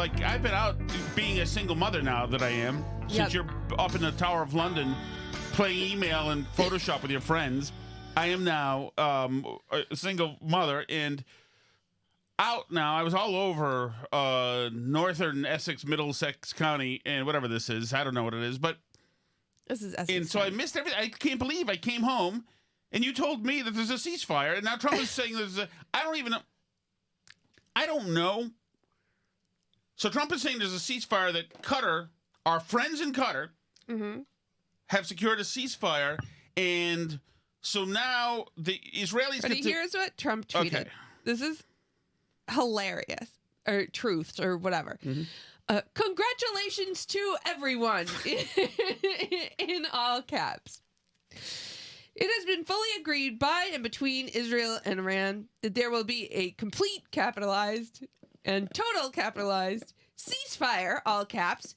like I've been out being a single mother now that I am. Since you're up in the Tower of London playing email and Photoshop with your friends, I am now a single mother and out now. I was all over northern Essex, Middlesex County, and whatever this is. I don't know what it is, but this is Essex. And so I missed everything. I can't believe I came home and you told me that there's a ceasefire, and now Trump is saying there's a. I don't even know. I don't know. So Trump is saying there's a ceasefire that Qatar, our friends in Qatar, have secured a ceasefire, and so now the Israelis. But here's what Trump tweeted. Okay. This is hilarious, or truths, or whatever. Congratulations to everyone, in all caps. It has been fully agreed by and between Israel and Iran that there will be a complete capitalized and total capitalized ceasefire, all caps,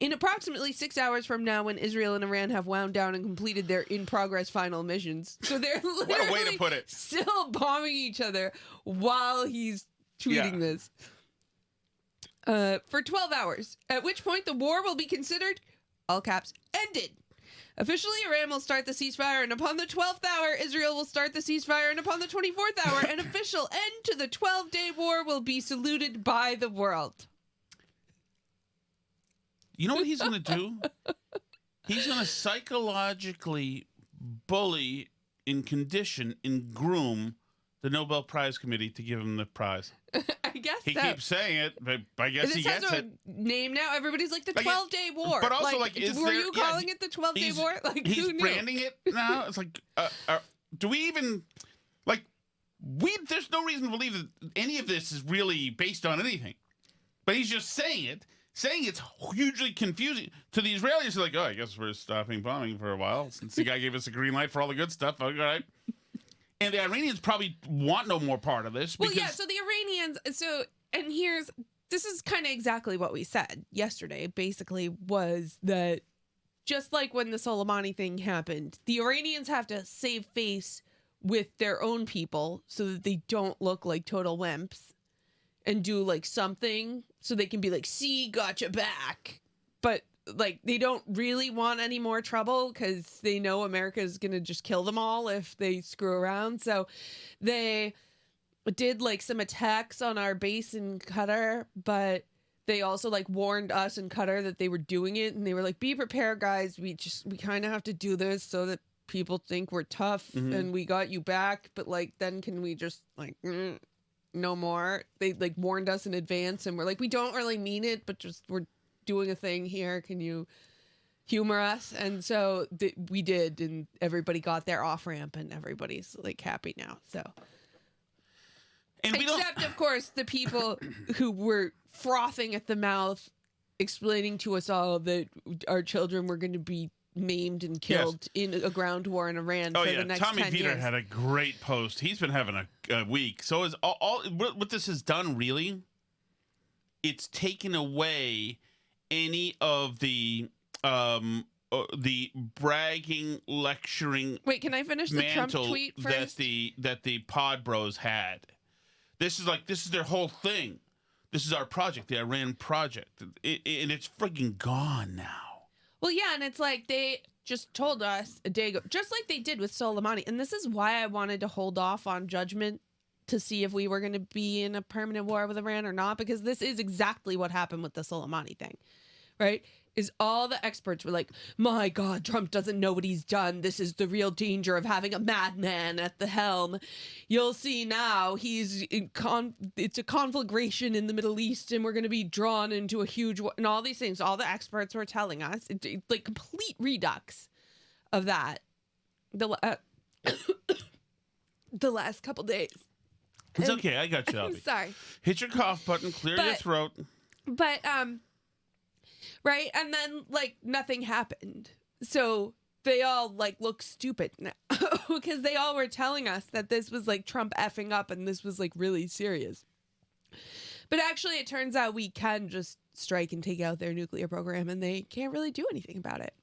in approximately 6 hours from now when Israel and Iran have wound down and completed their in-progress final missions. So they're literally What a way to put it. Still bombing each other while he's tweeting this. For 12 hours, at which point the war will be considered, all caps, ended. Officially, Iran will start the ceasefire, and upon the 12th hour, Israel will start the ceasefire, and upon the 24th hour, an official end to the 12-day war will be saluted by the world. You know what he's going to do? He's going to psychologically bully, condition, and groom the Nobel Prize Committee to give him the prize. I guess he keeps saying it, but I guess he gets it. Name now. Everybody's like the 12-day war. But also, were you calling it the 12-day war? Like, he's who knew? branding it now. It's like, do we even There's no reason to believe that any of this is really based on anything. But he's just saying it. Saying it's hugely confusing to the Israelis. They're like, oh, I guess we're stopping bombing for a while since the guy gave us a green light for all the good stuff. All right. And the Iranians probably want no more part of this. Well, yeah, so the Iranians, this is kind of exactly what we said yesterday, basically, was that just like when the Soleimani thing happened, the Iranians have to save face with their own people so that they don't look like total wimps and do like something so they can be like, see, gotcha back. But like they don't really want any more trouble because they know America is going to just kill them all if they screw around. So they did like some attacks on our base in Qatar, but they also like warned us in Qatar that they were doing it. And they were like, be prepared, guys. We kind of have to do this so that people think we're tough and we got you back. But like, then can we just like, no more? They like warned us in advance and we're like, we don't really mean it, but just we're doing a thing here. Can you humor us? And so we did, and everybody got their off ramp, and everybody's like happy now. So, and except of course the people who were frothing at the mouth, explaining to us all that our children were going to be maimed and killed in a ground war in Iran for the next Tommy 10 Peter years. had a great post. He's been having a week. So is all what this has done really? It's taken away any of the bragging, lecturing. Wait, can I finish the Trump tweet first? that the pod bros had. This is their whole thing. This is our project, the Iran project, and it's freaking gone now. Well, yeah, and it's like they just told us a day ago, just like they did with Soleimani, and this is why I wanted to hold off on judgment to see if we were going to be in a permanent war with Iran or not, because this is exactly what happened with the Soleimani thing, right? Is all the experts were like, my God, Trump doesn't know what he's done. This is the real danger of having a madman at the helm. You'll see now it's a conflagration in the Middle East and we're going to be drawn into a huge war, and all these things. All the experts were telling us, like complete redux of that. The last couple days. It's okay. I got you. I'm sorry. Hit your cough button. Clear your throat. But right, and then like nothing happened. So they all like look stupid now because they all were telling us that this was like Trump effing up and this was like really serious. But actually, it turns out we can just strike and take out their nuclear program, and they can't really do anything about it.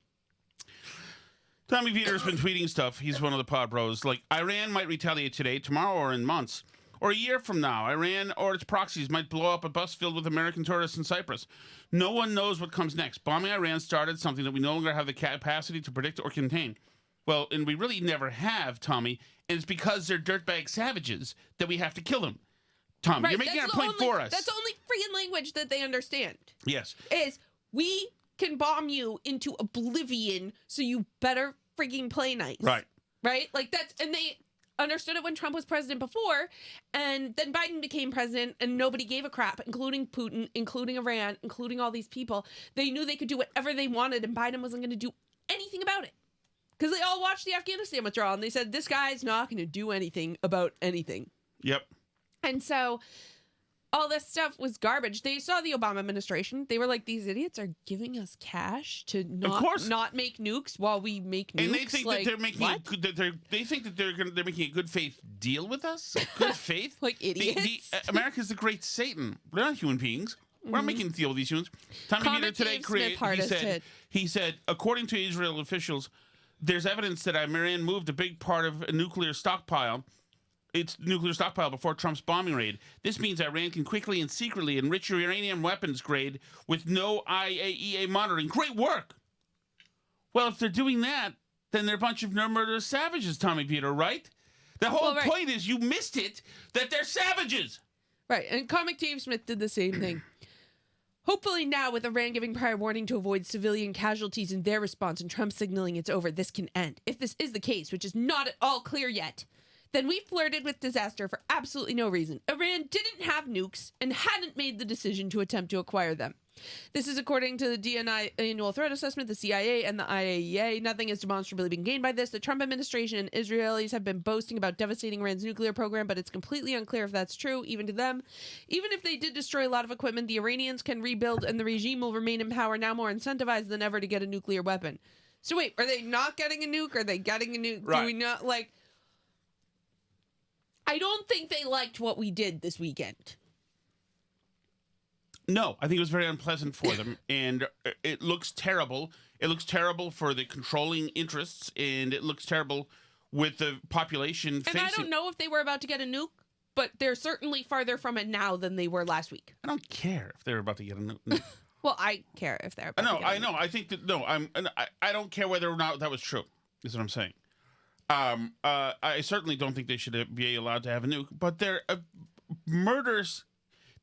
Tommy Peter's been tweeting stuff. He's one of the pod bros. Like, Iran might retaliate today, tomorrow, or in months. or a year from now, Iran or its proxies might blow up a bus filled with American tourists in Cyprus. No one knows what comes next. Bombing Iran started something that we no longer have the capacity to predict or contain. Well, and we really never have, Tommy, and it's because they're dirtbag savages that we have to kill them. Tommy, you're making a point for us. That's the only freaking language that they understand. Yes. Is we can bomb you into oblivion, so you better freaking play nice. Right. Right? Like that's, and they understood it when Trump was president before, and then Biden became president, and nobody gave a crap, including Putin, including Iran, including all these people. They knew they could do whatever they wanted, and Biden wasn't going to do anything about it. Because they all watched the Afghanistan withdrawal, and they said, this guy's not going to do anything about anything. Yep. And so all this stuff was garbage. They saw the Obama administration. They were like, these idiots are giving us cash to not make nukes while we make nukes. And they think that they're making they think that they're making a good faith deal with us. Good faith, like idiots. America's the great Satan. We're not human beings. We're not making a deal with these humans. Tommy Peter today he said, according to Israel officials, there's evidence that Iran moved a big part of a nuclear stockpile. Its nuclear stockpile before Trump's bombing raid. This means Iran can quickly and secretly enrich uranium weapons grade with no IAEA monitoring. Great work. Well, if they're doing that, then they're a bunch of murderous savages, Tommy Peter, right? The whole point is you missed it, that they're savages. Right, and Comic Dave Smith did the same thing. Hopefully now, with Iran giving prior warning to avoid civilian casualties in their response and Trump signaling it's over, this can end. If this is the case, which is not at all clear yet, then we flirted with disaster for absolutely no reason. Iran didn't have nukes and hadn't made the decision to attempt to acquire them. This is according to the DNI Annual Threat Assessment, the CIA, and the IAEA. Nothing has demonstrably been gained by this. The Trump administration and Israelis have been boasting about devastating Iran's nuclear program, but it's completely unclear if that's true, even to them. Even if they did destroy a lot of equipment, the Iranians can rebuild, and the regime will remain in power, now more incentivized than ever to get a nuclear weapon. So wait, are they not getting a nuke? Are they getting a nuke? Right. Do we not, like... I don't think they liked what we did this weekend. No, I think it was very unpleasant for them, and it looks terrible. It looks terrible for the controlling interests, and it looks terrible with the population facing... And I don't know if they were about to get a nuke, but they're certainly farther from it now than they were last week. I don't care if they're about to get a nuke. Well, I care if they're about to get a nuke. I know. I think that... No, I don't care whether or not that was true, is what I'm saying. I certainly don't think they should be allowed to have a nuke, but they're murders.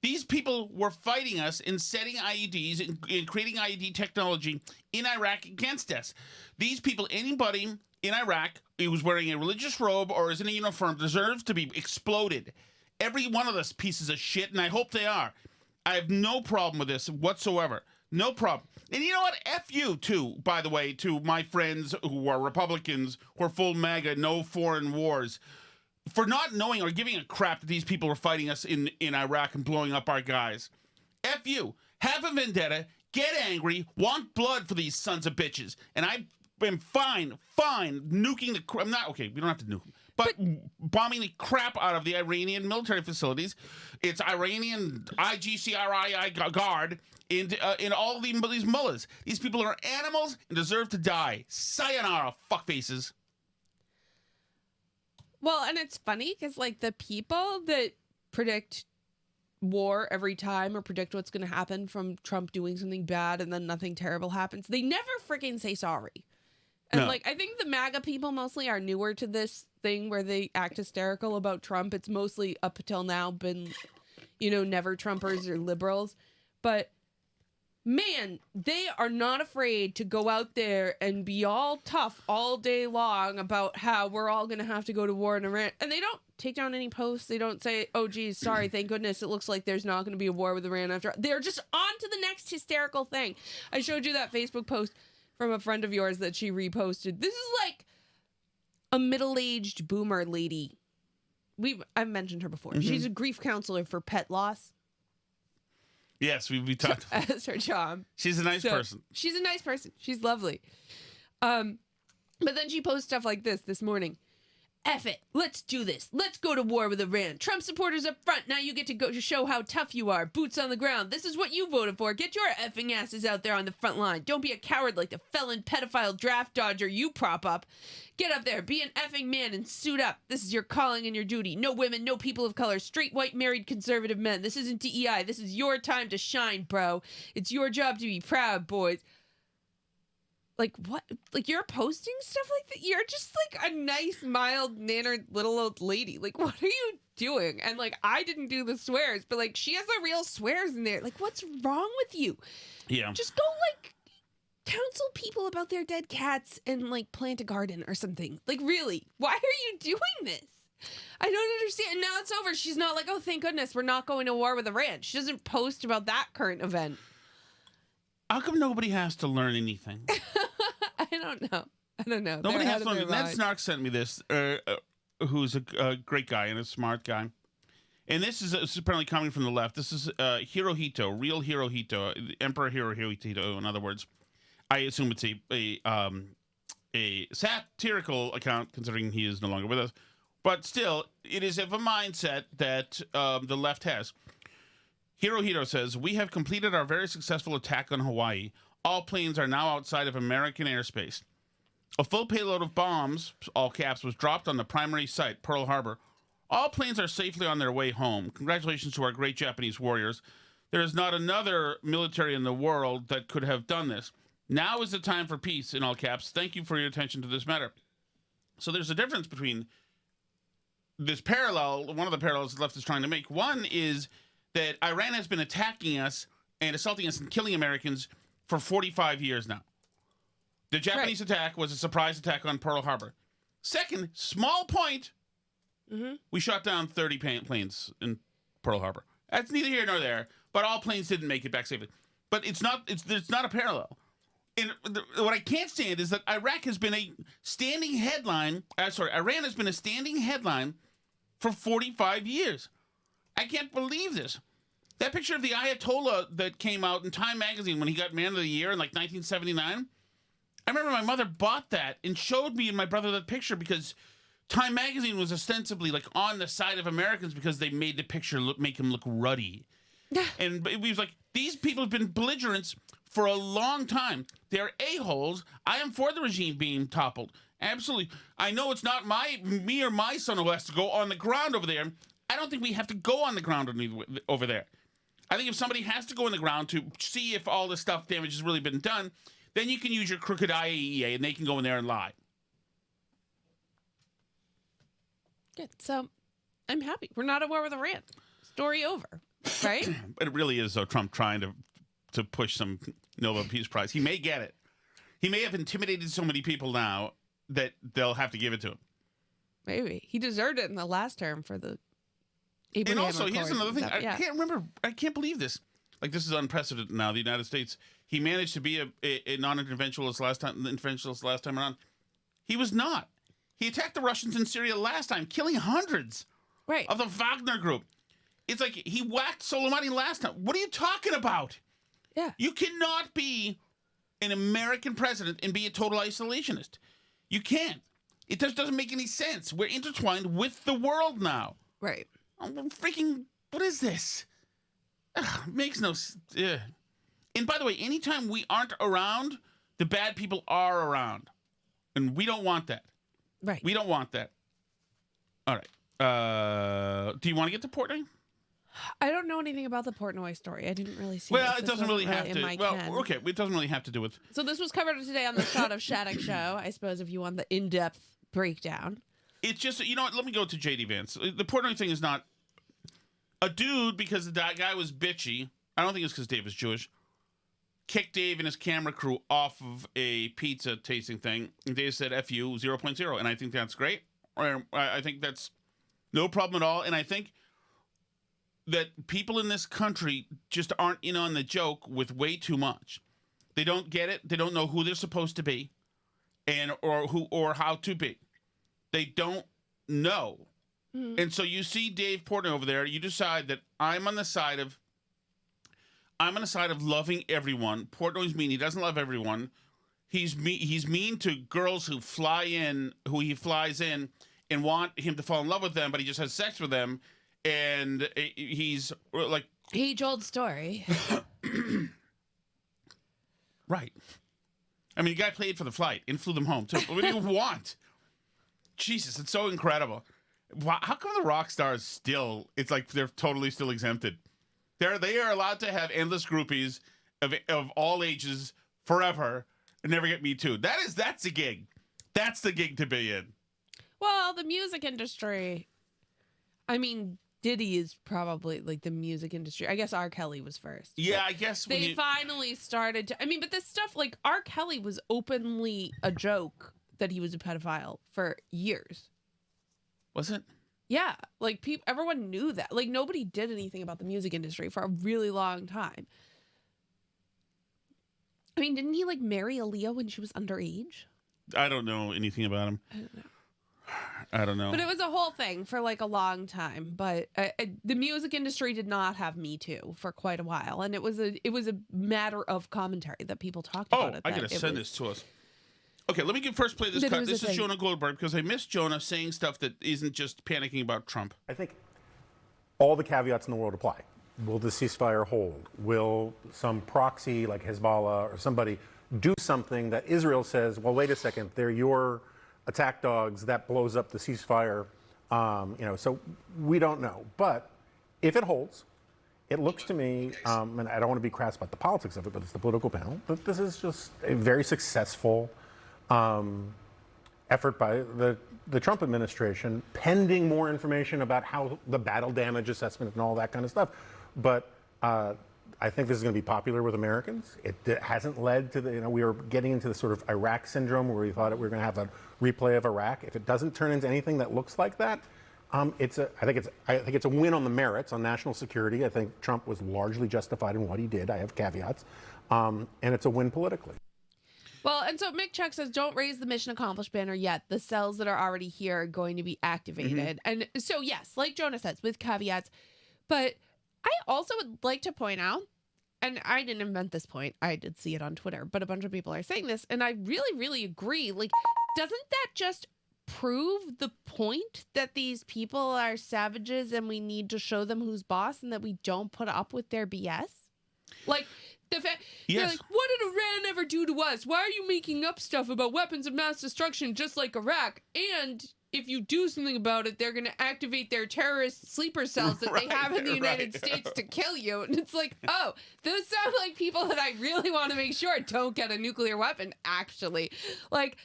These people were fighting us and setting IEDs and creating IED technology in Iraq against us. These people, anybody in Iraq who was wearing a religious robe or is in a uniform deserves to be exploded. Every one of those pieces of shit, and I hope they are. I have no problem with this whatsoever. No problem. And you know what? F you, too, by the way, to my friends who are Republicans, who are full MAGA, no foreign wars, for not knowing or giving a crap that these people were fighting us in Iraq and blowing up our guys. F you. Have a vendetta, get angry, want blood for these sons of bitches. And I am fine nuking the... I'm not... Okay, we don't have to nuke them. But bombing the crap out of the Iranian military facilities. It's Iranian IGCRI guard in all these mullahs. These people are animals and deserve to die. Sayonara, fuckfaces. Well, and it's funny because, like, the people that predict war every time or predict what's going to happen from Trump doing something bad and then nothing terrible happens, they never freaking say sorry. And, like, I think the MAGA people mostly are newer to this thing where they act hysterical about Trump. It's mostly up until now been, never Trumpers or liberals. But, man, they are not afraid to go out there and be all tough all day long about how we're all going to have to go to war in Iran. And they don't take down any posts. They don't say, oh, geez, sorry, thank goodness it looks like there's not going to be a war with Iran after. They're just on to the next hysterical thing. I showed you that Facebook post from a friend of yours that she reposted. This is like a middle-aged boomer lady. I've mentioned her before. Mm-hmm. She's a grief counselor for pet loss. Yes, we talked. As her job. She's a nice person. She's a nice person. She's lovely. But then she posts stuff like this morning. F it. Let's do this. Let's go to war with Iran. Trump supporters up front. Now you get to go to show how tough you are. Boots on the ground. This is what you voted for. Get your effing asses out there on the front line. Don't be a coward like the felon pedophile draft dodger you prop up. Get up there. Be an effing man and suit up. This is your calling and your duty. No women, no people of color. Straight, white, married, conservative men. This isn't DEI. This is your time to shine, bro. It's your job to be proud, boys. Like, what? Like, you're posting stuff like that? You're just, like, a nice, mild-mannered little old lady. Like, what are you doing? And, like, I didn't do the swears, but, like, she has the real swears in there. Like, what's wrong with you? Yeah. Just go, like, counsel people about their dead cats and, like, plant a garden or something. Like, really? Why are you doing this? I don't understand. And now it's over. She's not like, oh, thank goodness, we're not going to war with Iran. She doesn't post about that current event. How come nobody has to learn anything? I don't know. Nobody has to learn. Ned Snark sent me this, who's a great guy and a smart guy. And this is apparently coming from the left. This is Hirohito, real Hirohito, Emperor Hirohito, in other words. I assume it's a satirical account, considering he is no longer with us. But still, it is of a mindset that the left has. Hirohito says, we have completed our very successful attack on Hawaii. All planes are now outside of American airspace. A full payload of bombs, all caps, was dropped on the primary site, Pearl Harbor. All planes are safely on their way home. Congratulations to our great Japanese warriors. There is not another military in the world that could have done this. Now is the time for peace, in all caps. Thank you for your attention to this matter. So there's a difference between this parallel, one of the parallels the left is trying to make. One is that Iran has been attacking us and assaulting us and killing Americans for 45 years now. The Japanese attack was a surprise attack on Pearl Harbor. Second, small point, we shot down 30 planes in Pearl Harbor. That's neither here nor there, but all planes didn't make it back safely. But it's not a parallel. And what I can't stand is that Iran has been a standing headline for 45 years. I can't believe this. That picture of the Ayatollah that came out in Time magazine when he got Man of the Year in like 1979, I remember my mother bought that and showed me and my brother that picture because Time magazine was ostensibly like on the side of Americans because they made the picture make him look ruddy. And we was like, these people have been belligerents for a long time. They're a-holes. I am for the regime being toppled. Absolutely. I know it's not me or my son who has to go on the ground over there. I don't think we have to go on the ground over there. I think if somebody has to go on the ground to see if all this stuff damage has really been done, then you can use your crooked IAEA and they can go in there and lie. Good. So I'm happy. We're not at war with Iran. Story over. Right? But it really is, though, Trump trying to push some Nobel Peace Prize. He may get it. He may have intimidated so many people now that they'll have to give it to him. Maybe. He deserved it in the last term for the Abraham And also, here's Accords another thing. and stuff. I can't believe this. Like, this is unprecedented now. The United States, he managed to be a non-interventionalist last time around. He was not. He attacked the Russians in Syria last time, killing hundreds of the Wagner group. It's like he whacked Soleimani last time. What are you talking about? Yeah. You cannot be an American president and be a total isolationist. You can't. It just doesn't make any sense. We're intertwined with the world now. Right. Freaking, what is this? Makes no sense. And by the way, anytime we aren't around, the bad people are around. And we don't want that. Right. We don't want that. All right. Do you want to get to Portnoy? I don't know anything about the Portnoy story. I didn't really see Well, this. it doesn't really have to. Well, ken. okay, it doesn't really have to do with. So this was covered today on the Shot of Shattuck show, I suppose, if you want the in-depth breakdown. It's just, you know what, let me go to J.D. Vance. The Portnoy thing is not a dude because the guy was bitchy. I don't think it's because Dave is Jewish. Kicked Dave and his camera crew off of a pizza tasting thing. And Dave said, F you, 0.0. And I think that's great. I think that's no problem at all. And I think that people in this country just aren't in on the joke with way too much. They don't get it. They don't know who they're supposed to be or how to be. They don't know. Mm. And so you see Dave Portnoy over there, you decide that I'm on the side of loving everyone. Portnoy's mean. He doesn't love everyone. He's mean to girls who he flies in and want him to fall in love with them, but he just has sex with them, and he's like age-old story. Right. I mean, the guy paid for the flight and flew them home too. What do you want? Jesus, it's so incredible. How come the rock stars still? It's like they're totally still exempted. They are allowed to have endless groupies of all ages forever and never get Me Too. That's a gig. That's the gig to be in. Well, the music industry. I mean, Diddy is probably like the music industry. I guess R. Kelly was first. Yeah, I guess they finally started to. I mean, but this stuff like R. Kelly was openly a joke that he was a pedophile for years. Was it? Yeah, like everyone knew that. Like nobody did anything about the music industry for a really long time. I mean, didn't he like marry Aaliyah when she was underage? I don't know anything about him. I don't know. But it was a whole thing for like a long time. But the music industry did not have Me Too for quite a while, and it was a matter of commentary that people talked about it. I gotta send this to us. Okay, let me first play this cut. This is Jonah Goldberg, because I miss Jonah saying stuff that isn't just panicking about Trump. I think all the caveats in the world apply. Will the ceasefire hold? Will some proxy like Hezbollah or somebody do something that Israel says, well, wait a second, they're your attack dogs, that blows up the ceasefire? So we don't know. But if it holds, it looks to me, and I don't want to be crass about the politics of it, but it's the political panel, that this is just a very successful effort by the Trump administration, pending more information about how the battle damage assessment and all that kind of stuff. But I think this is going to be popular with Americans. It hasn't led to we were getting into the sort of Iraq syndrome where we thought we were going to have a replay of Iraq. If it doesn't turn into anything that looks like that, I think it's a win on the merits on national security. I think Trump was largely justified in what he did. I have caveats, and it's a win politically. Well, and so Mick Chuck says, don't raise the mission accomplished banner yet. The cells that are already here are going to be activated. And so, yes, like Jonah says, with caveats. But I also would like to point out, and I didn't invent this point, I did see it on Twitter, but a bunch of people are saying this, and I really, really agree. Like, doesn't that just prove the point that these people are savages and we need to show them who's boss and that we don't put up with their BS? Like, the fact, they're like, what did Iran ever do to us? Why are you making up stuff about weapons of mass destruction just like Iraq? And if you do something about it, they're going to activate their terrorist sleeper cells that they have in the United States to kill you. And it's like, oh, those sound like people that I really want to make sure don't get a nuclear weapon, actually. Like,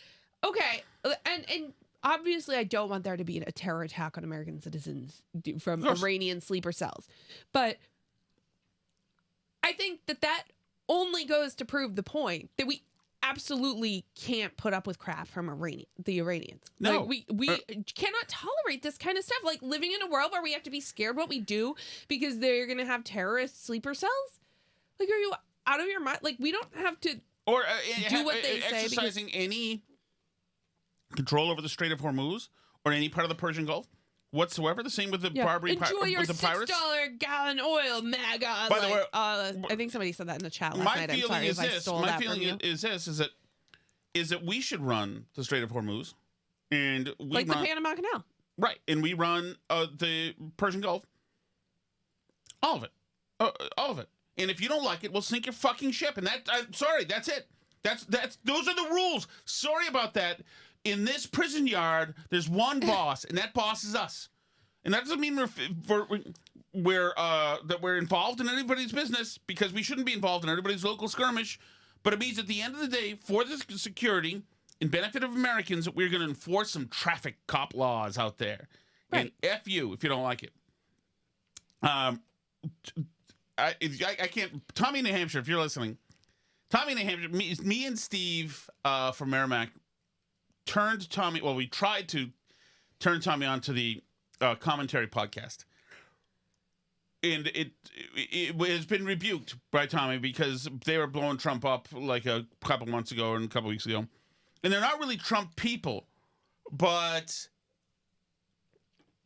okay, and obviously I don't want there to be a terror attack on American citizens from Iranian sleeper cells. But I think that only goes to prove the point that we absolutely can't put up with crap from the Iranians. No. Like, we cannot tolerate this kind of stuff. Like, living in a world where we have to be scared what we do because they're going to have terrorist sleeper cells? Like, are you out of your mind? Like, we don't have to do what they say. Exercising any control over the Strait of Hormuz or any part of the Persian Gulf whatsoever. The same with the Barbary pirates. Enjoy your $6 gallon oil, MAGA. By the way, I think somebody said that in the chat last night. I'm sorry if I stole that from you. Is that we should run the Strait of Hormuz, and we run the Panama Canal, right? And we run the Persian Gulf, all of it, all of it. And if you don't like it, we'll sink your fucking ship. And I'm sorry, that's it. Those are the rules. Sorry about that. In this prison yard, there's one boss, and that boss is us. And that doesn't mean we're involved in anybody's business, because we shouldn't be involved in everybody's local skirmish. But it means at the end of the day, for the security and benefit of Americans, we're going to enforce some traffic cop laws out there. Right. And F you if you don't like it. I can't. Tommy, New Hampshire, if you're listening. Tommy, New Hampshire, me and Steve from Merrimack turned Tommy. Well, we tried to turn Tommy onto the commentary podcast, and it has been rebuked by Tommy because they were blowing Trump up like a couple months ago and a couple weeks ago, and they're not really Trump people, but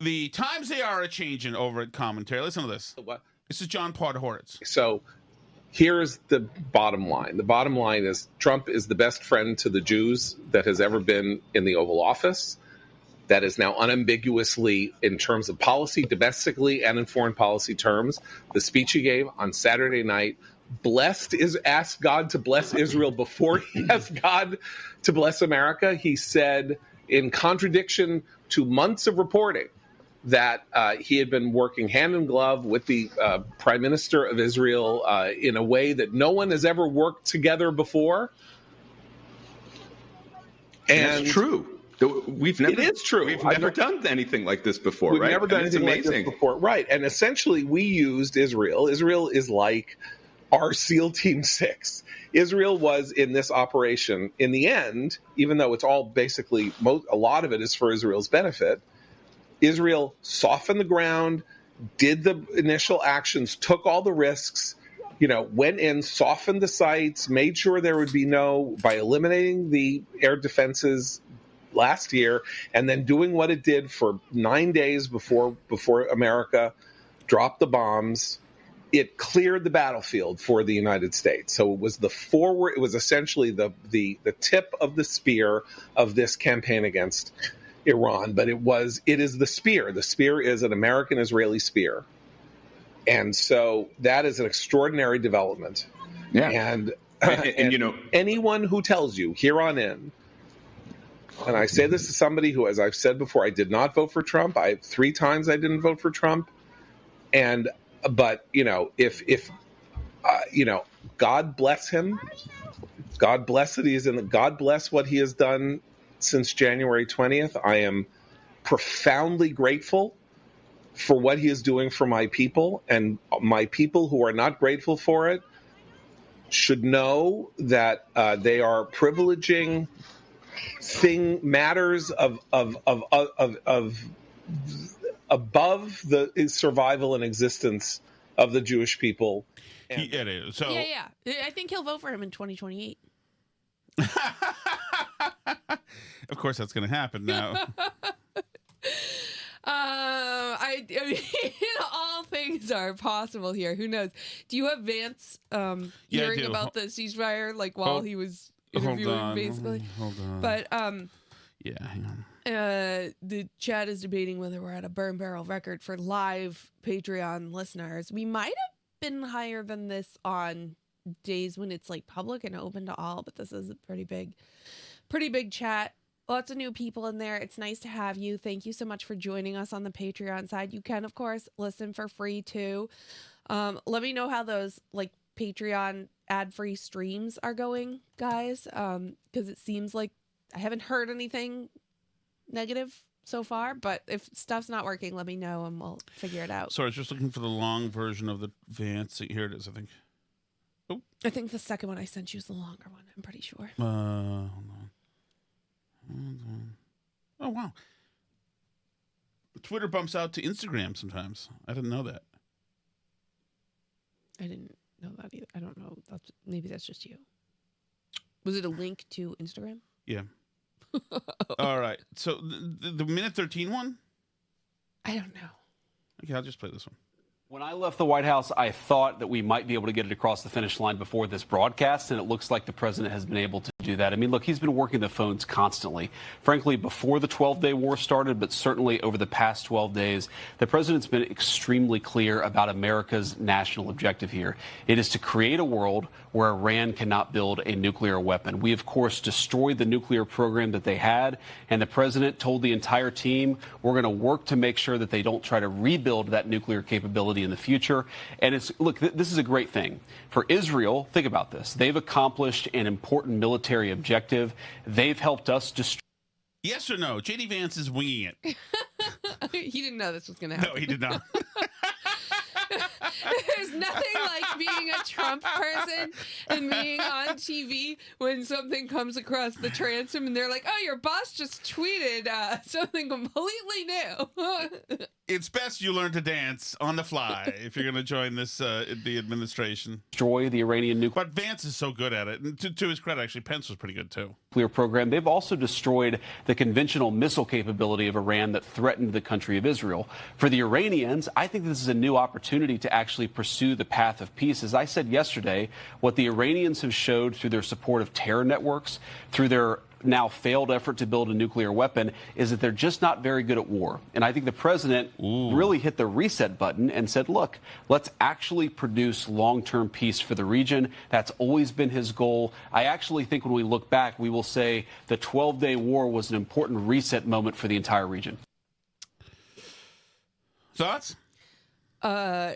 the times they are a-changing over at commentary. Listen to this. What? This is John Podhoretz. So here's the bottom line. The bottom line is Trump is the best friend to the Jews that has ever been in the Oval Office. that is now unambiguously, in terms of policy, domestically and in foreign policy terms, the speech he gave on Saturday night, asked God to bless Israel before he asked God to bless America. He said, in contradiction to months of reporting, that he had been working hand in glove with the Prime Minister of Israel in a way that no one has ever worked together before. And it's true. It is true. We've never done anything like this before, We've right? never done anything like this before, right? And essentially, we used Israel. Israel is like our SEAL Team 6. Israel was in this operation. In the end, even though it's all basically, a lot of it is for Israel's benefit, Israel softened the ground, did the initial actions, took all the risks, went in, softened the sites, made sure there would be by eliminating the air defenses last year, and then doing what it did for 9 days before America dropped the bombs. It cleared the battlefield for the United States. So it was it was essentially the tip of the spear of this campaign against Iran, but it is the spear. The spear is an American-Israeli spear. And so that is an extraordinary development. Yeah. And anyone who tells you here on in, and I say this to somebody who, as I've said before, I did not vote for Trump. 3 times I didn't vote for Trump. But if God bless him, God bless that God bless what he has done since January 20th. I am profoundly grateful for what he is doing for my people, and my people who are not grateful for it should know that they are privileging matters of above the survival and existence of the Jewish people. Yeah. I think he'll vote for him in 2028. Of course, that's going to happen now. I mean, all things are possible here. Who knows? Do you have Vance hearing about the ceasefire, while he was interviewing, basically? Hold on. But yeah, hang on. The chat is debating whether we're at a burn barrel record for live Patreon listeners. We might have been higher than this on days when it's public and open to all, but this is a pretty big chat. Lots of new people in there. It's nice to have you. Thank you so much for joining us on the Patreon side. You can, of course, listen for free too. Let me know how those Patreon ad-free streams are going, guys, because it seems like I haven't heard anything negative so far, but if stuff's not working, let me know and we'll figure it out. Sorry, I was just looking for the long version of the Vance. Here it is, I think. Oh, I think the second one I sent you is the longer one. I'm pretty sure. Hold on. Oh, wow. Twitter bumps out to Instagram sometimes. I didn't know that. I didn't know that either. I don't know. Maybe that's just you. Was it a link to Instagram? Yeah. All right. So the minute 13 one? I don't know. Okay, I'll just play this one. When I left the White House, I thought that we might be able to get it across the finish line before this broadcast, and it looks like the president has been able to do that. I mean, look, he's been working the phones constantly. Frankly, before the 12-day war started, but certainly over the past 12 days, the president's been extremely clear about America's national objective here. It is to create a world where Iran cannot build a nuclear weapon. We, of course, destroyed the nuclear program that they had, and the president told the entire team, we're going to work to make sure that they don't try to rebuild that nuclear capability in the future. And this is a great thing. For Israel, think about this. They've accomplished an important military objective. They've helped us destroy. Yes or no? J.D. Vance is winging it. He didn't know this was going to happen. No, he did not. There's nothing like being a Trump person and being on TV when something comes across the transom and they're like, oh, your boss just tweeted something completely new. It's best you learn to dance on the fly if you're going to join the administration. Destroy the Iranian nuclear. But Vance is so good at it. And to his credit, actually, Pence was pretty good, too. Nuclear program. They've also destroyed the conventional missile capability of Iran that threatened the country of Israel. For the Iranians, I think this is a new opportunity to actually pursue the path of peace. As I said yesterday, what the Iranians have showed through their support of terror networks, through their now failed effort to build a nuclear weapon is that they're just not very good at war. And I think the president really hit the reset button and said, look, let's actually produce long-term peace for the region. That's always been his goal. I actually think when we look back, we will say the 12-day war was an important reset moment for the entire region. Thoughts? I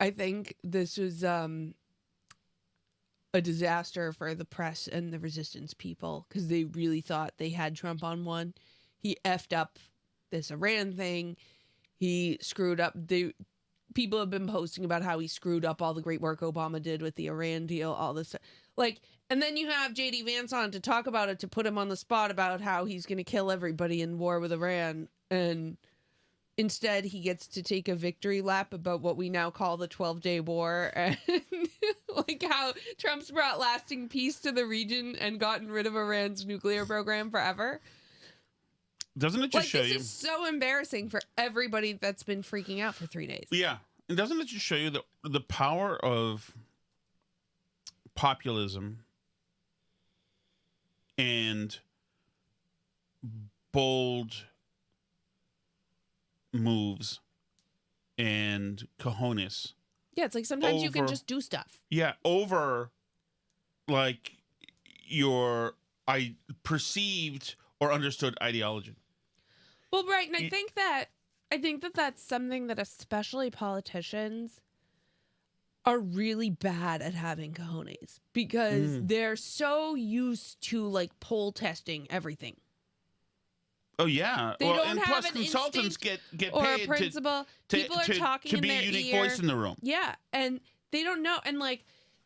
think this was a disaster for the press and the resistance people because they really thought they had Trump on one. He effed up this Iran thing. He screwed up. People have been posting about how he screwed up all the great work Obama did with the Iran deal, all this stuff. And then you have J.D. Vance on to talk about it, to put him on the spot about how he's going to kill everybody in war with Iran. And instead, he gets to take a victory lap about what we now call the 12-day war, and how Trump's brought lasting peace to the region and gotten rid of Iran's nuclear program forever. Doesn't it just show you? This is so embarrassing for everybody that's been freaking out for 3 days. Yeah. And doesn't it just show you the power of populism and bold moves and cojones? Yeah, it's like sometimes you can just do stuff. Yeah, over your perceived or understood ideology. Well, right, and I think that that's something that especially politicians are really bad at having cojones because they're so used to poll testing everything. Oh yeah, They don't and have plus an consultants get or paid a principle. People are talking to in be their a unique ear. voice in the room. Yeah, and they don't know, and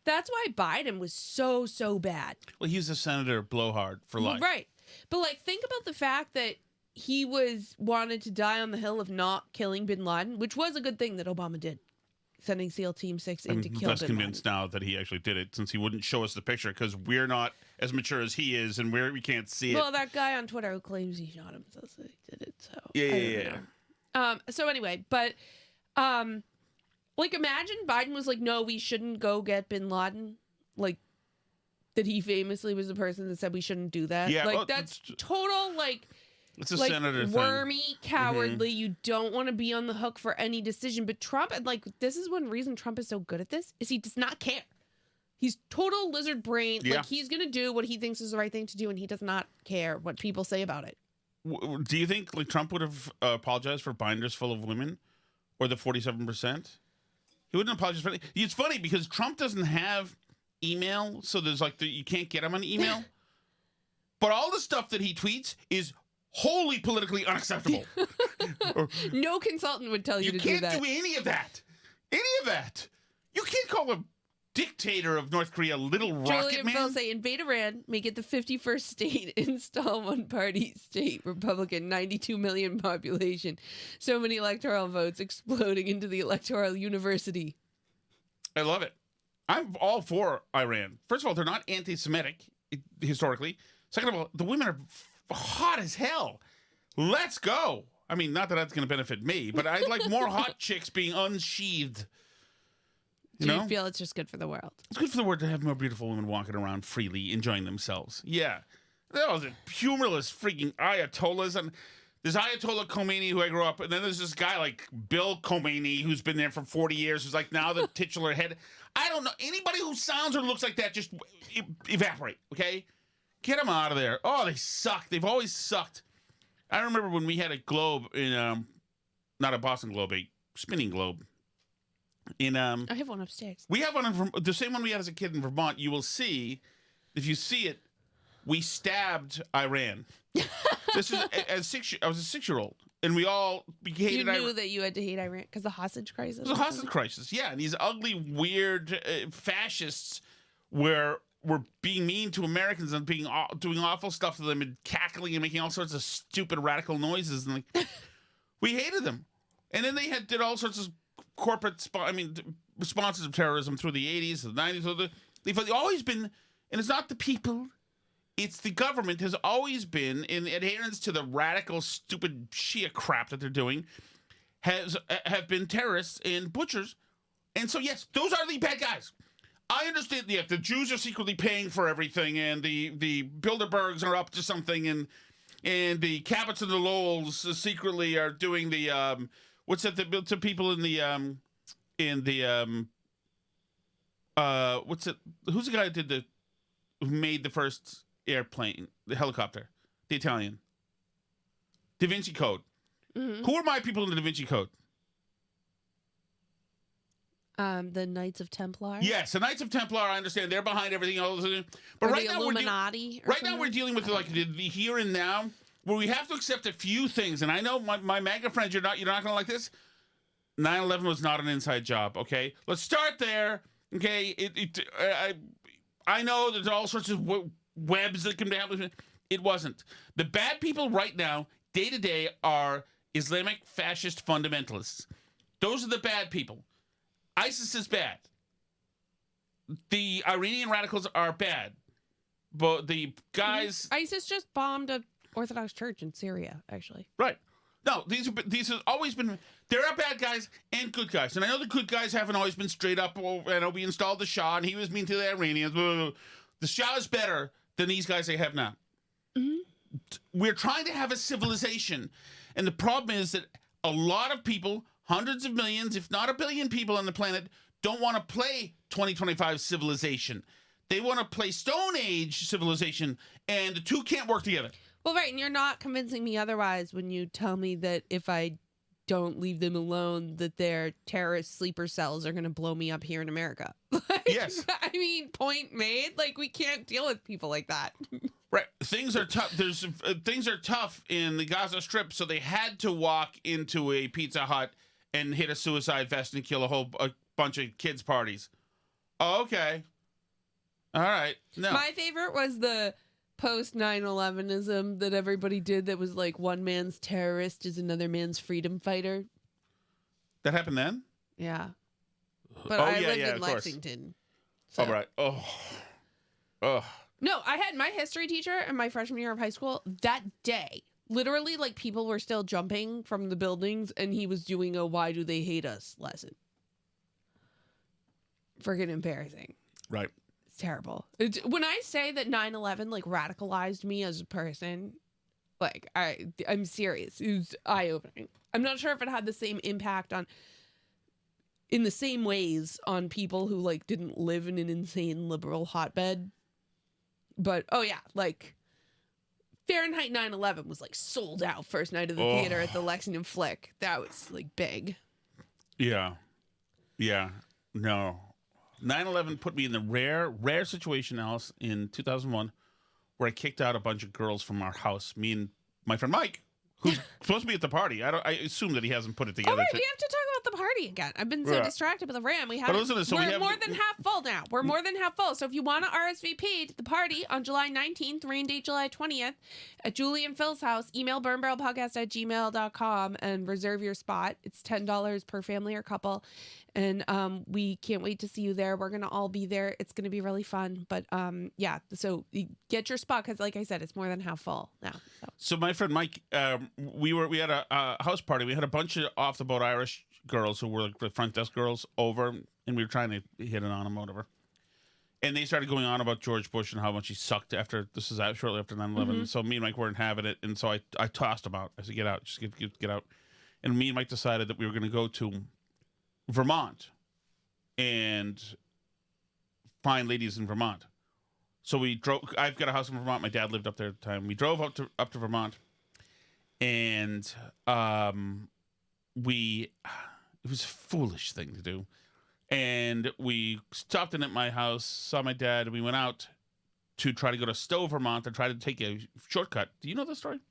that's why Biden was so bad. Well, he's a senator blowhard for life, Right? But think about the fact that he wanted to die on the hill of not killing Bin Laden, which was a good thing that Obama did, sending SEAL Team 6 in to kill Bin Laden. I'm less convinced now that he actually did it, since he wouldn't show us the picture because we're not as mature as he is, and we can't see it. Well, that guy on Twitter who claims he shot him says he did it. So Yeah. So anyway, but imagine Biden was no, we shouldn't go get Bin Laden, that he famously was the person that said we shouldn't do that. Yeah, that's total it's a senator thing. Wormy, cowardly. You don't want to be on the hook for any decision. But Trump, this is one reason Trump is so good at this, is he does not care. He's total lizard brain. Yeah. He's going to do what he thinks is the right thing to do, and he does not care what people say about it. Do you think Trump would have apologized for binders full of women, or the 47%? He wouldn't apologize for anything. It's funny because Trump doesn't have email, so there's you can't get him on email. But all the stuff that he tweets is wholly politically unacceptable. No consultant would tell you to do that. You can't do any of that. Any of that. You can't call a dictator of North Korea Little Rocket Julian Man. Phil say, invade Iran, make it the 51st state, install one-party state, Republican, 92 million population, so many electoral votes exploding into the electoral university. I love it. I'm all for Iran. First of all, they're not anti-Semitic, historically. Second of all, the women are hot as hell. Let's go. I mean, not that that's going to benefit me, but I'd like more hot chicks being unsheathed. Do you feel it's just good for the world? It's good for the world to have more beautiful women walking around freely, enjoying themselves. Yeah. That was a humorless freaking Ayatollahs. And there's Ayatollah Khomeini, who I grew up, and then there's this guy like Bill Khomeini, who's been there for 40 years, who's now the titular head. I don't know. Anybody who sounds or looks like that, just evaporate, okay? Get them out of there. Oh, they suck. They've always sucked. I remember when we had a globe in, not a Boston Globe, a spinning globe. I have one upstairs. We have one in the same one we had as a kid in Vermont. You will see, if you see it, we stabbed Iran. This is I was a 6-year-old, and we all hated Iran. You knew that you had to hate Iran because the hostage crisis. It was a hostage crisis, yeah. And these ugly, weird fascists were being mean to Americans and doing awful stuff to them and cackling and making all sorts of stupid radical noises, and we hated them. And then they did all sorts of corporate sponsors of terrorism through the 80s, the 90s. So they've always been, and it's not the people, it's the government has always been, in adherence to the radical, stupid Shia crap that they're doing, have been terrorists and butchers. And so, yes, those are the bad guys. I understand. Yeah, the Jews are secretly paying for everything, and the Bilderbergs are up to something, and the Cabots and the Lowells secretly are doing the what's that? The people in the what's it? Who's the guy who made the first airplane, the helicopter, the Italian? Da Vinci Code. Mm-hmm. Who are my people in the Da Vinci Code? The Knights of Templar. Yes, the Knights of Templar. I understand they're behind everything else. But or right the now Illuminati. we're dealing with like the here and now, where we have to accept a few things. And I know my MAGA friends, you're not gonna like this. 9/11 was not an inside job. Okay, let's start there. Okay, I know there's all sorts of webs that can happen. It wasn't. The bad people right now, day to day, are Islamic fascist fundamentalists. Those are the bad people. ISIS is bad. The Iranian radicals are bad. But the guys... ISIS just bombed an Orthodox church in Syria, actually. Right. No, these have always been... There are bad guys and good guys. And I know the good guys haven't always been straight up. We installed the Shah, and he was mean to the Iranians. The Shah is better than these guys they have now. Mm-hmm. We're trying to have a civilization. And the problem is that a lot of people... Hundreds of millions, if not a billion people on the planet don't want to play 2025 civilization. They want to play Stone Age civilization, and the two can't work together. Well, right, and you're not convincing me otherwise when you tell me that if I don't leave them alone, that their terrorist sleeper cells are going to blow me up here in America. Yes. I mean, point made. Like, we can't deal with people like that. Right. Things are tough. Things are tough in the Gaza Strip, so they had to walk into a Pizza Hut and hit a suicide vest and kill a bunch of kids' parties. Oh, okay. All right. No. My favorite was the post 9/11ism that everybody did that was like one man's terrorist is another man's freedom fighter. That happened then? Yeah. But I lived in Lexington. So. All right. Oh. No, I had my history teacher in my freshman year of high school that day. Literally, like, people were still jumping from the buildings, and he was doing a "Why do they hate us?" lesson. Friggin' embarrassing. Right. It's terrible. When I say that 9/11, like, radicalized me as a person, like, I'm serious. It was eye-opening. I'm not sure if it had the same impact in the same ways on people who, like, didn't live in an insane liberal hotbed. But, oh, yeah, like... Fahrenheit 9/11 was like sold out first night of the theater at the Lexington Flick. That was like big. Yeah. No. 9/11 put me in the rare situation, Alice, in 2001, where I kicked out a bunch of girls from our house. Me and my friend Mike, who's supposed to be at the party. I assume that he hasn't put it together. All right, we have to talk about the party again. I've been so distracted with the Ram. We're more than half full now. We're more than half full. So if you want to RSVP to the party on July 19th, rain date July 20th, at Julie and Phil's house, email burnbarrelpodcast@gmail.com and reserve your spot. It's $10 per family or couple. And we can't wait to see you there. We're going to all be there. It's going to be really fun. But yeah, so get your spot because, like I said, it's more than half full now. So my friend Mike, we had a house party. We had a bunch of off-the-boat Irish girls who were like the front desk girls over, and we were trying to hit it on them, whatever. And they started going on about George Bush and how much he sucked after, this is shortly after 9/11. Mm-hmm. So me and Mike weren't having it. And so I tossed him out. I said, get out, just get out. And me and Mike decided that we were going to go to Vermont and find ladies in Vermont. So we drove. I've got a house in Vermont. My dad lived up there at the time. We drove up to Vermont, and it was a foolish thing to do. And we stopped in at my house, saw my dad, and we went out to try to go to Stowe, Vermont, and try to take a shortcut. Do you know this story?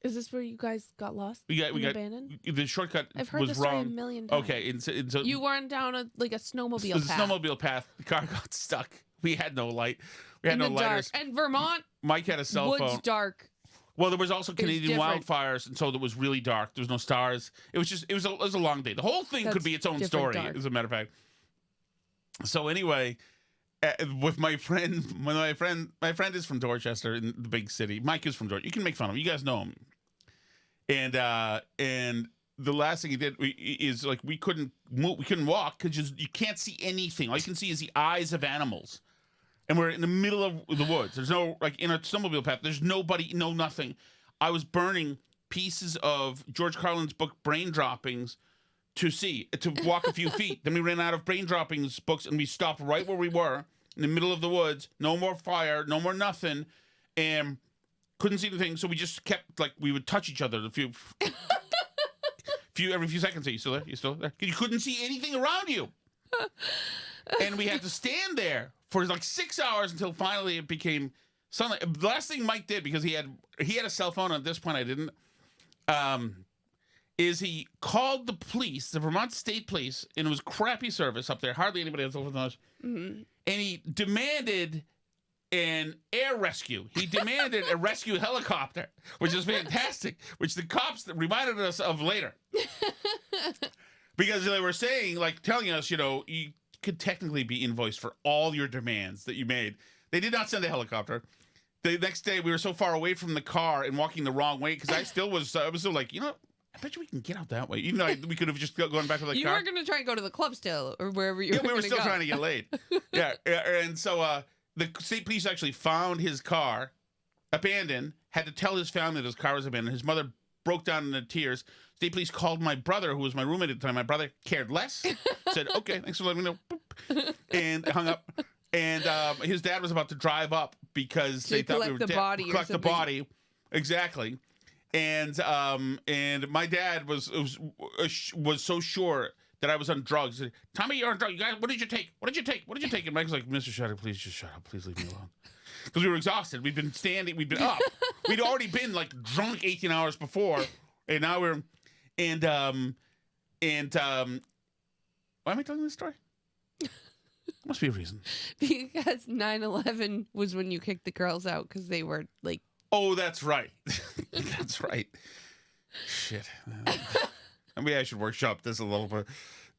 Is this where you guys got lost? We got abandoned? The shortcut. I've heard was this story wrong. a million times. Okay, and so you weren't down a snowmobile it was path. a snowmobile path. The car got stuck. We had no light. We had no lighters. And Vermont, Mike had a cell phone. woods dark. Well, there was also Canadian wildfires, and so it was really dark. There was no stars. It was a long day. The whole thing could be its own story, as a matter of fact. So anyway, with my friend is from Dorchester in the big city. Mike is from Dorchester. You can make fun of him. You guys know him. And the last thing he did is like we couldn't move, we couldn't walk because you can't see anything. All you can see is the eyes of animals, and we're in the middle of the woods. There's no like in a snowmobile path. There's nobody, no nothing. I was burning pieces of George Carlin's book Brain Droppings to walk a few feet. Then we ran out of Brain Droppings books and we stopped right where we were in the middle of the woods. No more fire, no more nothing, and couldn't see anything. So we just kept like we would touch each other every few seconds. Are you still there? You still there? You couldn't see anything around you, and we had to stand there for like 6 hours until finally it became sunlight. The last thing Mike did, because he had a cell phone. At this point, I didn't. Is he called the police, the Vermont State Police, and it was crappy service up there. Hardly anybody else over those. Mm-hmm. And he demanded an air rescue. He demanded a rescue helicopter, which is fantastic, which the cops reminded us of later. Because they were saying, like, telling us, you could technically be invoiced for all your demands that you made. They did not send a helicopter. The next day, we were so far away from the car and walking the wrong way, because I was still like, I bet you we can get out that way. Even though we could have just gone back to the car. You were going to try and go to the club still, or wherever you were going to go. We were still trying to get laid. Yeah. And so the state police actually found his car abandoned, had to tell his family that his car was abandoned. His mother broke down in tears. State police called my brother, who was my roommate at the time. My brother cared less. Said, okay, thanks for letting me know. Boop. And hung up. And his dad was about to drive up because they thought we were dead. Collect the body. Exactly. And my dad was so sure that I was on drugs. He said, Tommy, you're on drugs. You guys, what did you take? What did you take? What did you take? And Mike was like, Mr. Shattuck, please just shut up. Please leave me alone. Because we were exhausted. We'd been standing. We'd been up. We'd already been like drunk 18 hours before, and now we're why am I telling this story? Must be a reason. Because 9/11 was when you kicked the girls out because they were like. Oh, that's right. That's right. Shit. Maybe I should workshop this a little bit,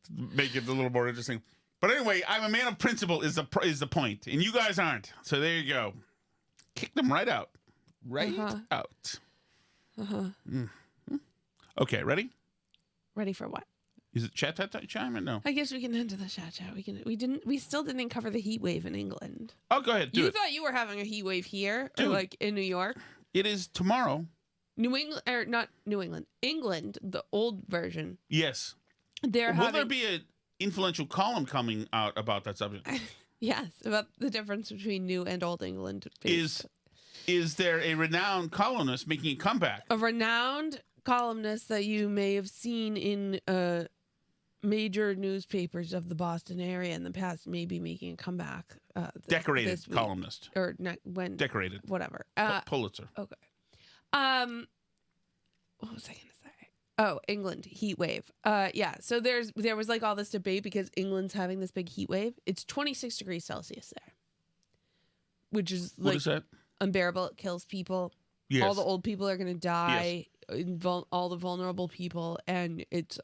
make it a little more interesting. But anyway, I'm a man of principle is the point, and you guys aren't. So there you go. Kick them right out. Right out. Mm-hmm. Okay, ready? Ready for what? Is it chat chime or no? I guess we can enter the chat. We still didn't cover the heat wave in England. Oh, go ahead. Do you it. thought you were having a heat wave here, Dude, or like in New York? It is tomorrow. New England, or not New England, England, the old version. Yes. Will there be an influential column coming out about that subject? Yes, about the difference between New and Old England. Is there a renowned columnist making a comeback? A renowned columnist that you may have seen in major newspapers of the Boston area in the past may be making a comeback. Decorated columnist. Or not, when decorated. Whatever. Pulitzer. Okay. What was I gonna say? Oh, England heat wave. Yeah. So there was like all this debate because England's having this big heat wave. It's 26 degrees Celsius there, which is like what is that? Unbearable. It kills people. Yes. All the old people are gonna die. Yes. All the vulnerable people, and it's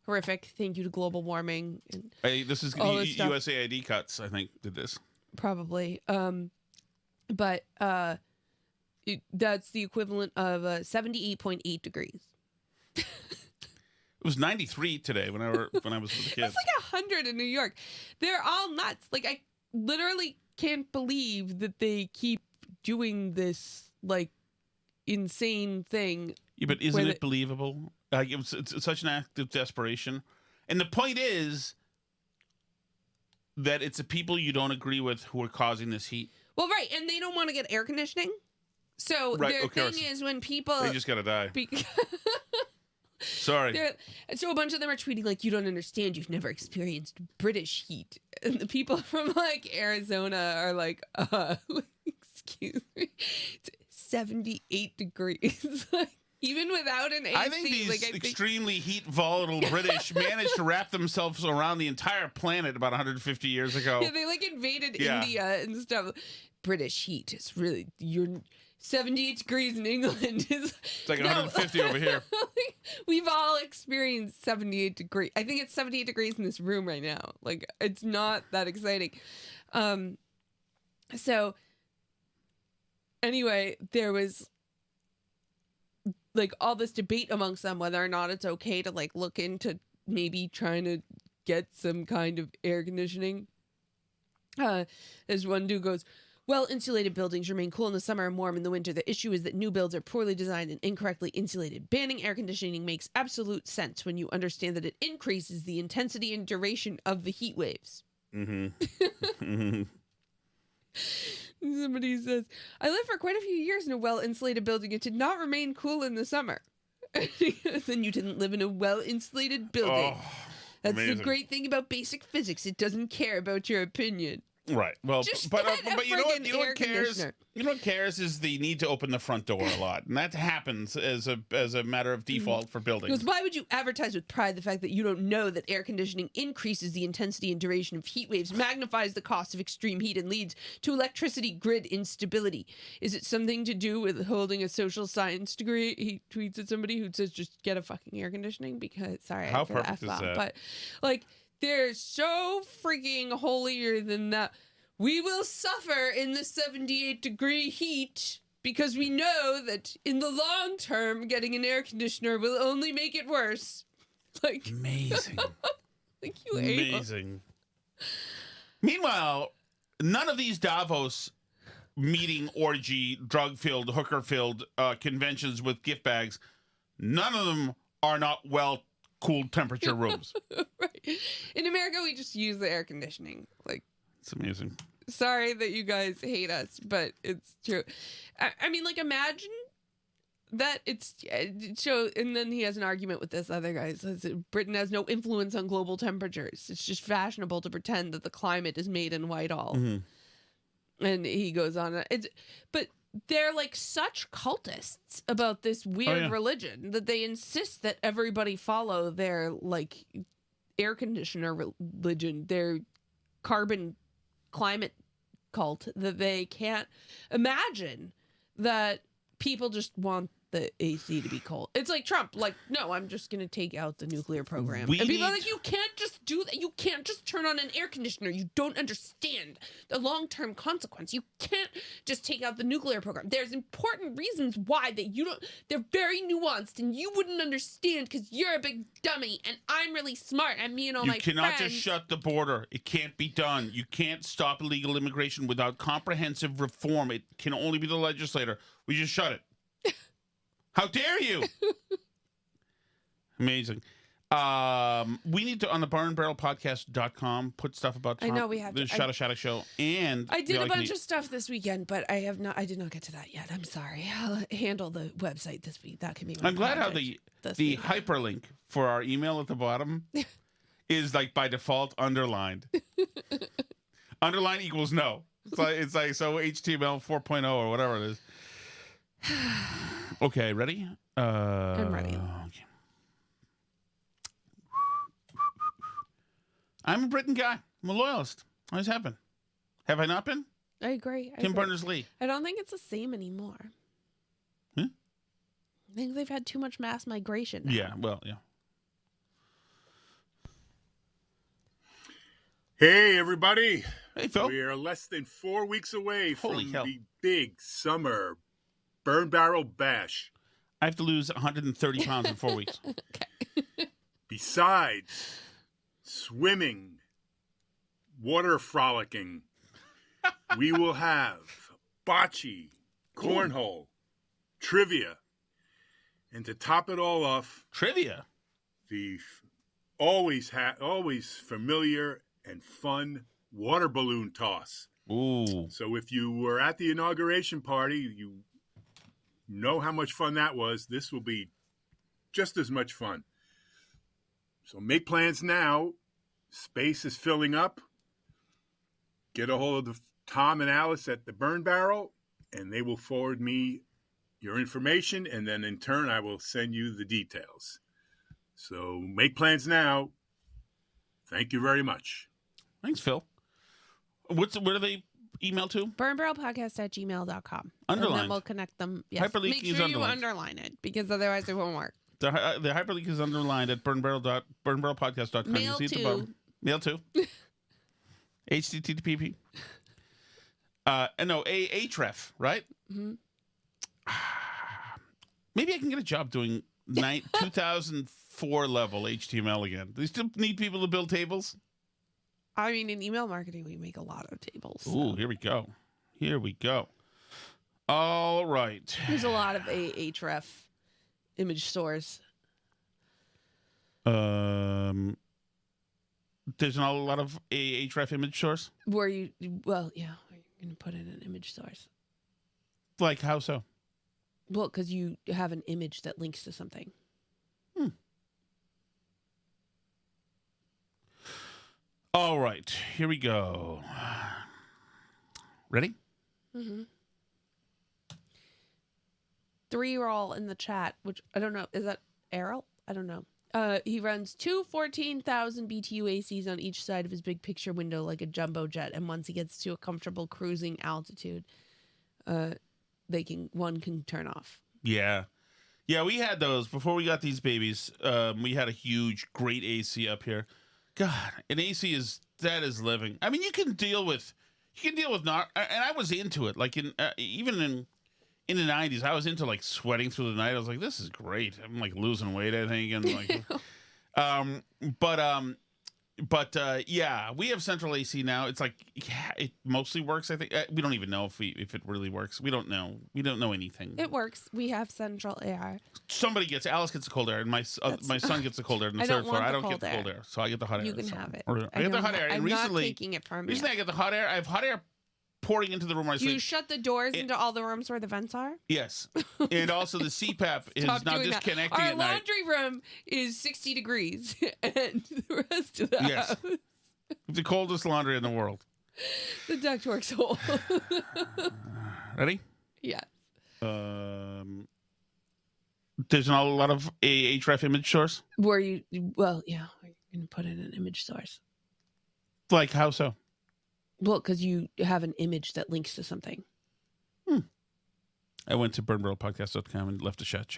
horrific. Thank you to global warming. And this is USAID cuts, I think, did this. Probably. But that's the equivalent of 78.8 degrees. It was 93 today when I was with the kids. It's like 100 in New York. They're all nuts. Like, I literally can't believe that they keep doing this like insane thing. Yeah, but isn't it believable? Like it's such an act of desperation. And the point is that it's the people you don't agree with who are causing this heat. Well, right, and they don't want to get air conditioning. So their thing is when people... They just gotta die. Sorry. So a bunch of them are tweeting like, you don't understand, you've never experienced British heat. And the people from like Arizona are like, excuse me, it's 78 degrees. Even without an AC. I think these extremely heat volatile British managed to wrap themselves around the entire planet about 150 years ago. Yeah, they like invaded India and stuff. British heat is really, you're 78 degrees in England is it's like 150 over here. We've all experienced 78 degrees. I think it's 78 degrees in this room right now. Like, it's not that exciting. So anyway, there was like all this debate amongst them whether or not it's okay to like look into maybe trying to get some kind of air conditioning. As one dude goes, well, insulated buildings remain cool in the summer and warm in the winter. The issue is that new builds are poorly designed and incorrectly insulated. Banning air conditioning makes absolute sense when you understand that it increases the intensity and duration of the heat waves. Mm-hmm. Somebody says, I lived for quite a few years in a well-insulated building. It did not remain cool in the summer. Then you didn't live in a well-insulated building. Oh, that's amazing. the great thing about basic physics. It doesn't care about your opinion. Right. Well, Just but get a you know what? friggin' You know air what cares? conditioner. You know what cares is the need to open the front door a lot, and that happens as a matter of default for buildings. Because why would you advertise with pride the fact that you don't know that air conditioning increases the intensity and duration of heat waves, magnifies the cost of extreme heat, and leads to electricity grid instability? Is it something to do with holding a social science degree? He tweets at somebody who says, just get a fucking air conditioning because, sorry, How for the perfect is F-bomb, that? but like, they're so freaking holier than that. We will suffer in the 78-degree heat because we know that in the long term, getting an air conditioner will only make it worse. Like, Amazing. like you hate Amazing. Meanwhile, none of these Davos meeting orgy, drug-filled, hooker-filled conventions with gift bags, none of them are not well-cooled temperature rooms. Right. In America, we just use the air conditioning. Like, It's amazing. sorry that you guys hate us, but it's true. I mean, like, imagine that it's so. And then he has an argument with this other guy. Says Britain has no influence on global temperatures. It's just fashionable to pretend that the climate is made in Whitehall. Mm-hmm. And he goes on. But they're like such cultists about this weird religion that they insist that everybody follow their like air conditioner religion, their carbon climate cult, that they can't imagine that people just want the AC to be cold. It's like Trump, like, no, I'm just going to take out the nuclear program. And people are like, you can't just do that. You can't just turn on an air conditioner. You don't understand the long-term consequence. You can't just take out the nuclear program. There's important reasons why that you don't, they're very nuanced and you wouldn't understand because you're a big dummy and I'm really smart and me and all my friends. You cannot just shut the border. It can't be done. You can't stop illegal immigration without comprehensive reform. It can only be the legislator. We just shut it. How dare you? Amazing. We need to, on the barnbarrelpodcast.com, put stuff about Trump, I know we have the Shattuck show, and I did a bunch of stuff this weekend, but I did not get to that yet. I'm sorry. I'll handle the website this week. That can be my I'm glad how project the this weekend. hyperlink for our email at the bottom is like by default underlined. Underline equals no. It's like so HTML 4.0 or whatever it is. Okay, ready? I'm ready. Okay. I'm a Britain guy. I'm a loyalist. Always have been. Have I not been? I agree. Tim Berners-Lee. I don't think it's the same anymore. Hmm? I think they've had too much mass migration now. Yeah, well, yeah. Hey, everybody. Hey, Phil. We are less than 4 weeks away Holy from hell. the big summer Burn Barrel Bash. I have to lose 130 pounds in 4 weeks. Besides swimming, water frolicking, we will have bocce, cornhole, trivia, and to top it all off, Trivia. the always familiar and fun water balloon toss. Ooh. So if you were at the inauguration party, you know how much fun that was. This will be just as much fun. So make plans now. Space is filling up. Get a hold of Tom and Alice at the Burn Barrel, and they will forward me your information, and then in turn I will send you the details. So make plans now. Thank you very much. Thanks, Phil. Where do they email to? Burnbarrelpodcast@gmail.com. Underline. And then we'll connect them. Yes. Hyperlink Make is sure you underlined. underline it because otherwise it won't work. The hyperlink is underlined at burnbarrelpodcast.com. Mail You see at the to. bottom. Mail to. HTTP. No, Href, right? Mm-hmm. Maybe I can get a job doing 2004 level HTML again. Do they still need people to build tables? I mean, in email marketing, we make a lot of tables. So. Ooh, here we go. Here we go. All right. There's a lot of Ahref image stores. There's not a lot of Ahref image source. Where you're going to put in an image source. Like how so? Well, because you have an image that links to something. All right, here we go. Ready? Mm-hmm. 3 are all in the chat, which I don't know. Is that Errol? I don't know. He runs 2 14,000 BTU ACs on each side of his big picture window like a jumbo jet, and once he gets to a comfortable cruising altitude, one can turn off. Yeah, we had those before we got these babies. We had a huge, great AC up here. God, an AC is living. I mean, you can deal with not, and I was into it. Like even in the 90s, I was into like sweating through the night. I was like, this is great. I'm like losing weight, I think, and like, yeah, we have central AC now. It's like, yeah, it mostly works. I think we don't even know if it really works. We don't know. We don't know anything. It works. We have central air. Alice gets the cold air, and my son gets the cold air on the third floor. I don't get the cold air, so I get the hot air. You can have it. I get the hot air. And I'm recently, not taking it from you. Recently, I get the hot air. I have hot air pouring into the room when I sleep. You shut the doors into all the rooms where the vents are? Yes. And also the CPAP is now disconnecting Our at night. laundry room is 60 degrees, and the rest of the house. The coldest laundry in the world. The ductwork's whole. Ready? Yeah. There's not a lot of Ahref image source? Where you're going to put in an image source. Like how so? Well, because you have an image that links to something. I went to burnbarrelpodcast.com and left a chat.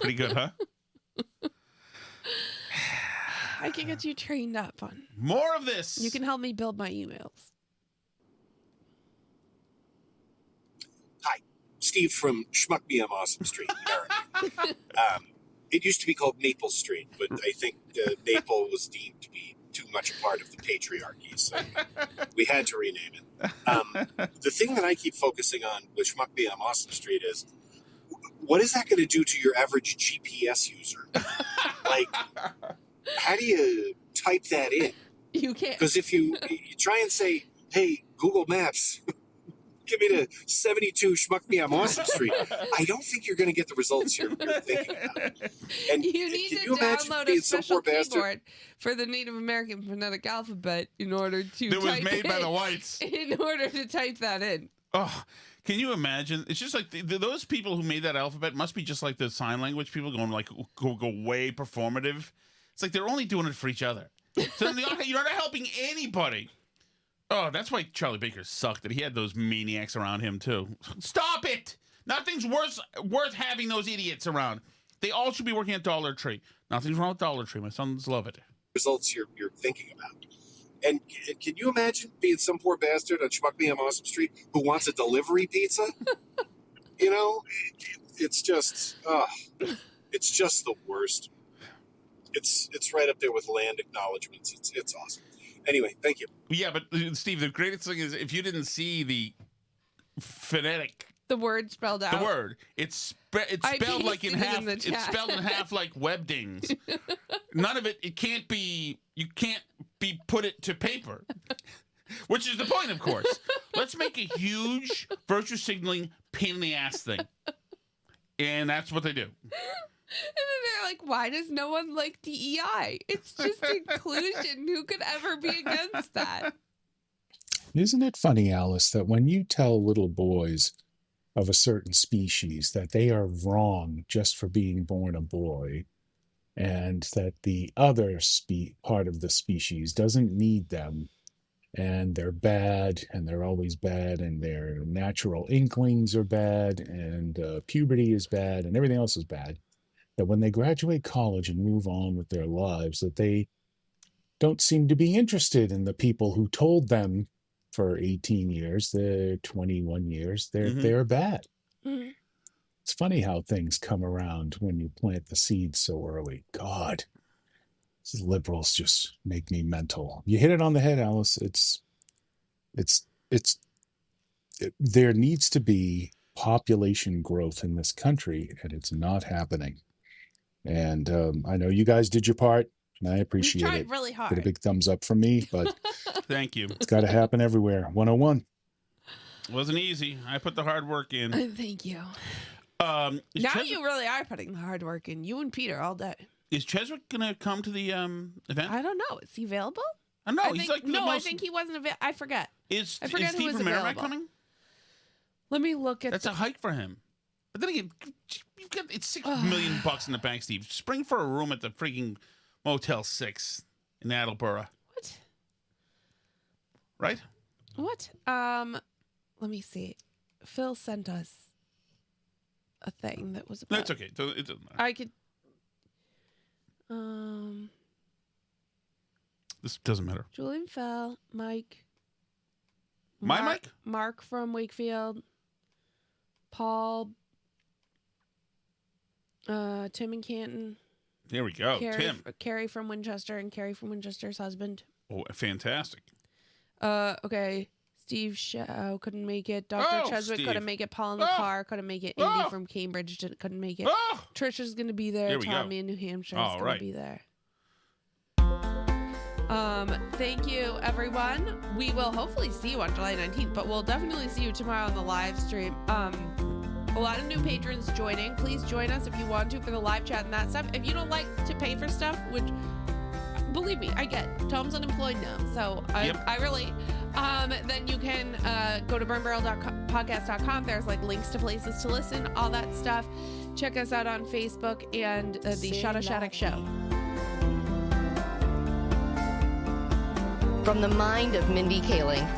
Pretty good, huh? I can get you trained up on. More of this. You can help me build my emails. Hi, Steve from Schmuckby on Awesome Street. It used to be called Maple Street, but I think Maple was deemed to be too much a part of the patriarchy, so we had to rename it. The thing that I keep focusing on with Schmuckby on Awesome Street is, what is that going to do to your average GPS user? Like, how do you type that in? You can't. Because if you try and say, hey, Google Maps, give me the 72 Schmuckby on Awesome Street, I don't think you're going to get the results you're thinking about. And you need to download a special keyboard for the Native American phonetic alphabet in order to that was made by the whites. In order to type that in. Oh, can you imagine? It's just like those people who made that alphabet must be just like the sign language people going like go way performative. It's like they're only doing it for each other. So you're not helping anybody. Oh, that's why Charlie Baker sucked, that he had those maniacs around him, too. Stop it! Nothing's worth having those idiots around. They all should be working at Dollar Tree. Nothing's wrong with Dollar Tree. My sons love it. Results you're thinking about. And can you imagine being some poor bastard on Schmuckby on Awesome Street who wants a delivery pizza? You know, it's just the worst. It's right up there with land acknowledgements. It's awesome. Anyway, thank you. Yeah, but Steve, the greatest thing is if you didn't see the phonetic, the word spelled out. The word it's spelled like in half. It's spelled in half like webdings. None of it. It can't be. You can't be put it to paper. Which is the point, of course. Let's make a huge virtue signaling pain in the ass thing, and that's what they do. And then they're like, why does no one like DEI? It's just inclusion. Who could ever be against that? Isn't it funny, Alice, that when you tell little boys of a certain species that they are wrong just for being born a boy, and that the other part of the species doesn't need them, and they're bad, and they're always bad, and their natural inklings are bad, and puberty is bad, and everything else is bad, that when they graduate college and move on with their lives, that they don't seem to be interested in the people who told them for 18 years, the 21 years, they're bad. Mm-hmm. It's funny how things come around when you plant the seeds so early. God, these liberals just make me mental. You hit it on the head, Alice. There needs to be population growth in this country, and it's not happening. And I know you guys did your part, and I appreciate We've tried it. really hard. Get a big thumbs up from me, but Thank you. it's got to happen everywhere. 101. It wasn't easy. I put the hard work in. Thank you. Is Now Cheswick, you really are putting the hard work in. You and Peter all day. is Cheswick going to come to the event? I don't know. Is he available? I know. I He's think, like the no, most... I think he wasn't available. I forget. Is I forget who Steve was from Merrimack available. coming? Let me look at That's a hike for him. But then again, you've got it's $6 million in the bank, Steve. Spring for a room at the freaking Motel 6 in Attleboro. What? Right? What? Let me see. Phil sent us a thing that was about... No, it's okay. It doesn't matter. I could... This doesn't matter. Julian Fell, Mike... Mike? Mark from Wakefield, Paul, Tim and Canton. There we go. Tim. Carrie from Winchester and Carrie from Winchester's husband. Oh, fantastic. Okay. Steve Shaw couldn't make it. Dr. Cheswick Steve. couldn't make it. Paul in the car couldn't make it. Indy from Cambridge couldn't make it. Trisha's going to be there. Tommy in New Hampshire is going to be there. Thank you, everyone. We will hopefully see you on July 19th, but we'll definitely see you tomorrow on the live stream. A lot of new patrons joining. Please join us if you want to for the live chat and that stuff. If you don't like to pay for stuff, which, believe me, I get. Tom's unemployed now, so I relate. Then you can go to burnbarrel.podcast.com. There's like links to places to listen, all that stuff. Check us out on Facebook and the Shattuck Show. From the mind of Mindy Kaling,